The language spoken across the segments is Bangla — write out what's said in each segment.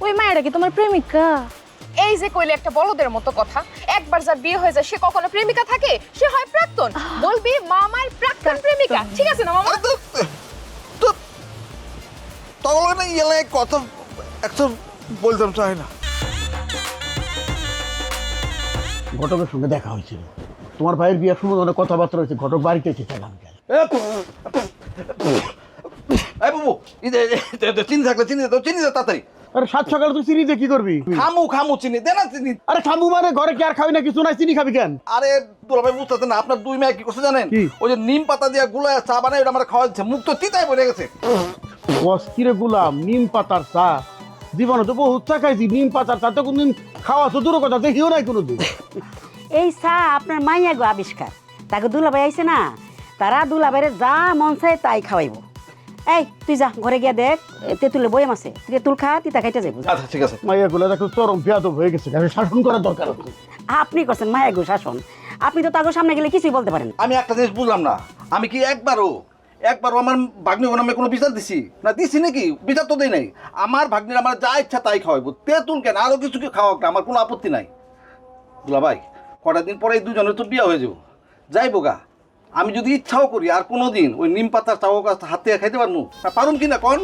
ওই মায়েরা কি তোমার প্রেমিকা? এই যে কইলে একটা বলদের মতো কথা, একবার যার বিয়ে হয়ে যায় সে কখনো প্রেমিকা থাকে? সে হয় প্রাক্তন। বলবি মামার প্রাক্তন প্রেমিকা, ঠিক আছে না মামা? তো তখন না এলাই কথা একটা বলতাম চাই না। ঘটকের সঙ্গে দেখা হয়েছিল, তোমার ভাইয়ের বিয়ের সময় অনেক কথাবার্তা হয়েছে, ঘটক বাড়িতে এসেছে আগামীকাল। এই বাবু চিনি থাকলে চিনি দে, চিনি দে তাড়াতাড়ি। আরে সাত সকালে তুই চিনি দিয়ে কি করবি? খামু চিনি দে না চিনি। আরে খামু মানে ঘরে কি আর খাবি না কিছু নাই, চিনি খাবি কেন? আরে দুলাভাই বুঝতেছেন না, আপনার দুই মেয়ে কি করছে জানেন? কি? ওই যে নিম পাতা দিয়ে গুলায় চা বানায় ওটা আমার খাওয়া দিচ্ছে, মুখ তো তিতাই পড়ে গেছে। কিরে গুলাম, নিম পাতার চা জীবনে তো বহুত চা খাইছি, নিম পাতার চা তো কোনদিন খাওয়া তো দূর কথা দেখিও নাই কোনোদিন। এই চা আপনার মাইয়া গো আবিষ্কার, তাকে দুলাভাই আইছে না, তারা দুলাভাইয়ের যা মন চায় তাই খাওয়াইব। এই তুই যা ঘরে গিয়া দেখ তেঁতুলের বয়াম আছে, তেঁতুল খা, তিতা খাইতে যাইব। আচ্ছা ঠিক আছে। মাইয়া গুলো দেখো চরম বেয়াদব হয়ে গেছে, শাসন করার দরকার আছে। আপনি করছেন মায়া গো শাসন, আপনি তো তাকে সামনে গেলে কিছুই বলতে পারেন। আমি একটা জিনিস বুঝলাম না, আমি কি একবারও আমার ভাগ্নি নামে কোনো বিচার দিছি না? দিছি নাকি? বিচার তো দেই নাই। আমার ভাগ্নির আমার যা ইচ্ছা তাই খাওয়াইবো, তেঁতুল কেন আরো কিছু কি খাওয়াক না, আমার কোনো আপত্তি নাই। দুলাভাই কটা দিন পরে এই দুজনের তো বিয়ে হয়ে যাবো, যাইবো গা। আমি যদি ইচ্ছাও করি আর কোনো দিন ওই নিম পাতার চাও গাছ হাতে খাইতে পারবো পারুন কিনা কন?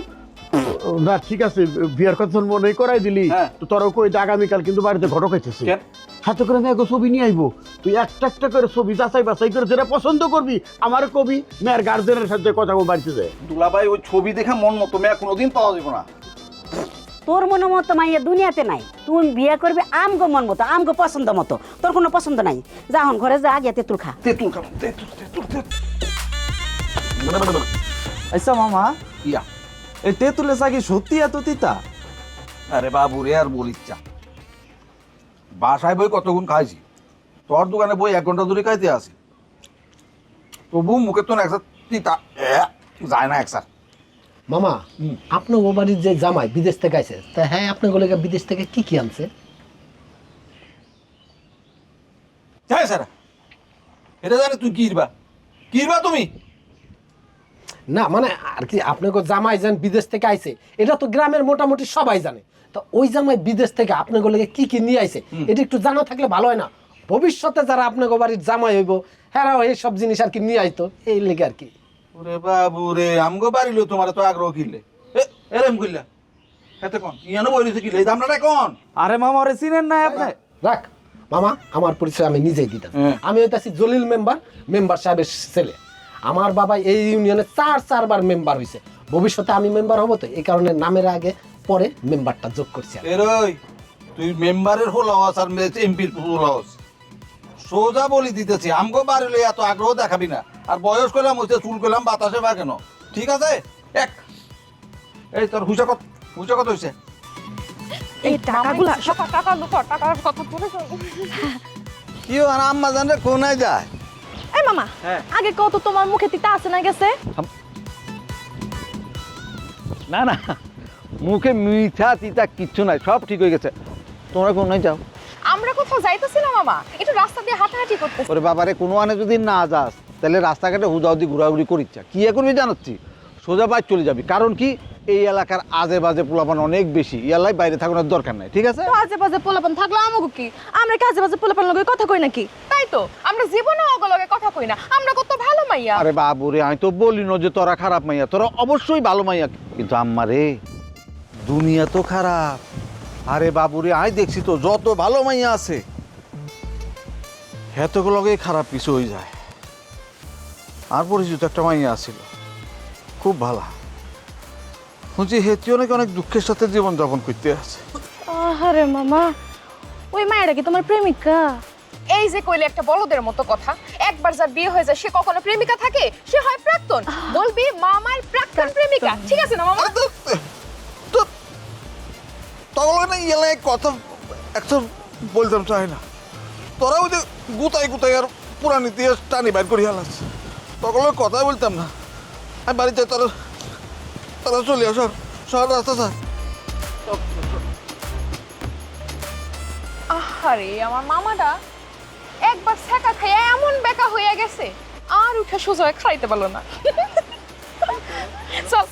না ঠিক আছে, বিয়ার কথা মনে করাই দিলি, তো তোর কই আগামীকাল কিন্তু বাড়িতে ঘটক হইতেছে, হাতে করে মেয়ে ছবি নিয়ে আইবো। তুই একটা একটা করে ছবি যাচাই বাছাই করে যেটা পছন্দ করবি আমার কবি, মেয়ের গার্জেনের সাথে কথা বাড়িতে যায়। দুলাভাই ওই ছবি দেখে মন মতো মেয়ে কোনোদিন পাওয়া যাবে না। তোর মন মতো মাইয়া দুনিয়াতে নাই, তুই বিয়ে করবি আমগো মন মতো, আমগো পছন্দ মতো। তোর কোনো পছন্দ নাই, যা হন ঘরে যা, গিয়ে তেঁতুল খা। তেঁতুল খাবো, তেঁতুল। আচ্ছা মামা, ইয়া এই তেঁতুলের চা কি সত্যি এত তিতা? আরে বাবু রে আর বলিস চা, বাসায় বই কতক্ষণ খাইছি, তোর দোকানে বই 1 ঘন্টা ধরে খাইতে আসি, তবু মুখে তো একসাথ তিতা যায় না একসাথ। মামা আপনার ও বাড়ির যে জামাই বিদেশ থেকে আইছে, তা হ্যাঁ আপনার গোলেগা বিদেশ থেকে কি কি আনছে? হ্যাঁ স্যার, এটা জানে তুই কিরবা তুমি? না মানে আর কি, আপনার জামাই যেন বিদেশ থেকে আইছে এটা তো গ্রামের মোটামুটি সবাই জানে, তো ওই জামাই বিদেশ থেকে আপনার গোলেগে কি কি নিয়ে আইছে এটা একটু জানা থাকলে ভালো হয় না? ভবিষ্যতে যারা আপনার বাড়ির জামাই হইব হ্যাঁ এই সব জিনিস আর কি নিয়ে আইতো, এই লেগে আর কি। ওরে বাবু রে, আমগো বাড়িলো তোমার তো আগ্রহ কিনলে এরম কইলা এতে কোন ইয়ানো বইরিছে কিলে এই দামটা কোন? আরে মামা ওরে চিনেন না আপনি? রাখ মামা, আমার পরিচয় আমি নিজেই দিতাম। আমি হইতাছি জলিল মেম্বার সাহেবের ছেলে। আমার বাবা এই ইউনিয়নে 4বার মেম্বার হয়েছে, ভবিষ্যতে আমি মেম্বার হবো, তো এই কারণে নামের আগে পরে মেম্বারটা যোগ করছি। এরই তুই মেম্বারের হলাস আর এমপির হলাস, সোজা বলি দিতেছি আমগো বাড়িলে এত আগ্রহ দেখাবি না। আর বয়স করলাম হইছে, চুল করলাম বাতাসে বা কেন, ঠিক আছে? এক এই তোর হুইসা কত হইছে? এই টাকাগুলো টাকার কথা বলে কি আর আম্মা জানলে কোনায় যায়? এই মামা, আগে কত তোমার মুখে তিতা আছে না গেছে? না না, মুখে মিঠা তিতা কিচ্ছু নাই, সব ঠিক হয়ে গেছে। তোমরা কোনায় যাও? আমরা কোথাও যাইতেছি না মামা, একটু রাস্তা দিয়ে হাঁটাহাঁটি করতেছি। ওরে বাবারে, কোনো আনে যদি না যাস তাহলে রাস্তাঘাটে হুদাহুদি ঘোরাঘুরি করিচ্ছা কি করবি জানাচ্ছি, সোজা বাইক চলে যাবি। কারণ কি, এই এলাকার আজে বাজে পোলাপান অনেক বেশি, এলাকায় বাইরে থাকানোর দরকার নাই, ঠিক আছে? আজে বাজে পোলাপান থাকলে আমাকে কি, আমরা কি আজে বাজে পোলাপান লগে কথা কই নাকি? তাই তো, আমরা জীবনে ওগুলোকে কথা কই না, আমরা কত ভালো মাইয়া। আরে বাবুরে, আমি তো বলি না যে তোরা খারাপ মাইয়া, তোরা অবশ্যই ভালো মাইয়া, কিন্তু আম্মারে দুনিয়া তো খারাপ। আরে বাবুরে, আমি দেখছি তো যত ভালো মাইয়া আছে হেতগুলোকে খারাপ কিছু হয়ে যায়। আর পরিচিত একটা মাইয়া আছিল, খুব ভালো, শুনছি হেতি অনেক দুঃখের সাথে জীবনযাপন করতে আছে। আরে মামা, ওই মায়েরা কি তোমার প্রেমিকা? এই যে কইলে একটা বলদের মতো কথা, একবার যার বিয়ে হয়ে যায় সে কখনো প্রেমিকা থাকে? সে হয় প্রাক্তন। বলবি মামার প্রাক্তন প্রেমিকা, ঠিক আছে না মামা? তখন না এলাই কথা একটা বলতাম চাই না, তোরা ওই যে গুতাই আর পুরান ইতিহাস টানি বাইর করি হালাস, তখন কথা বলতাম না। আমি বাড়ি যাই, তারা চলে আস, শহর রাস্তা স্যার। আহারে আমার মামাটা একবার ছ্যাঁকা খাইয়া এমন বেকা হইয়া গেছে, আর উঠে সোজা খাইতে পারলো না। চল